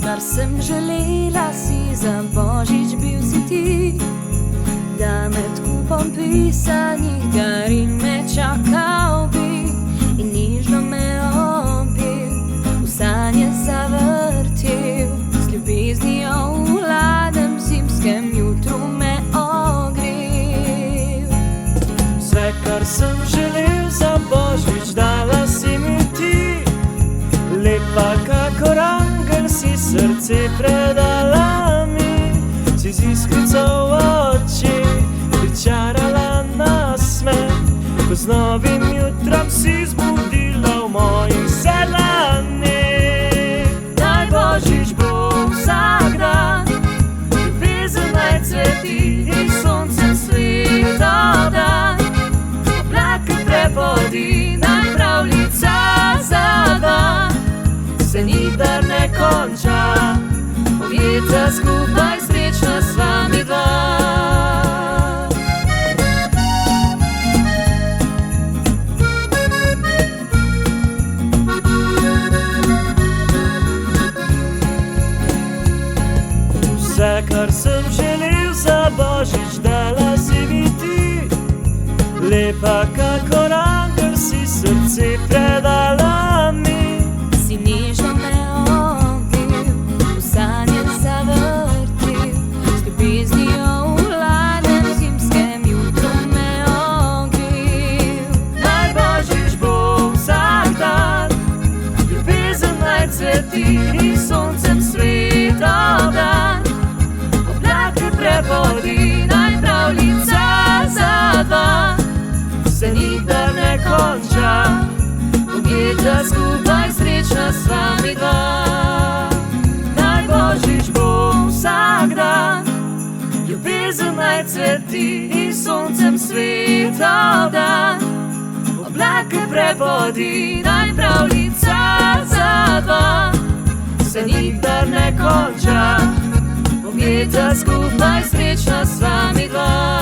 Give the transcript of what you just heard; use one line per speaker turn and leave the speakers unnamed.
kar sem želela, si za božič bil si ti. Da med kupom pisanih darin me čakal bi in nižno me objel, v sanje zavrtel, z ljubeznijo v hladnem zimskem jutru me ogrel.
Vse, kar sem želel za božič, dala si mi ti. Lepa kakor angel si, srce predala mi. Si z iskrico v oči pričarala nasmeh, ko z novim jutrom si zbudila v mojih selanih.
Naj božič bo vsak dan, ljubezen naj cveti in soncem sveta dan. Oblake prepodi, naj pravljica za dva se nikdar ne konča, objeta skupaj, srečna sva mi dva.
Vse, kar sem želel za božič, dala si mi ti. Lepa kakor angel si, srce predala mi.
Si nežno me objel, v sanje zavrtel, z ljubeznijo v hladnem zimskem jutru me ogrel. Naj božič bo vsak dan, ljubezen naj cveti in soncem sveta dan. Oblake prepodi, naj pravljica za dva se nikdar ne konča, objeta skupaj, srečna sva mi dva. Naj božič bo vsak dan, ljubezen naj cveti in soncem sveta dan. Oblake prepodi, naj pravljica za dva se nikdar ne konča, objeta skupaj, srečna sva mi dva.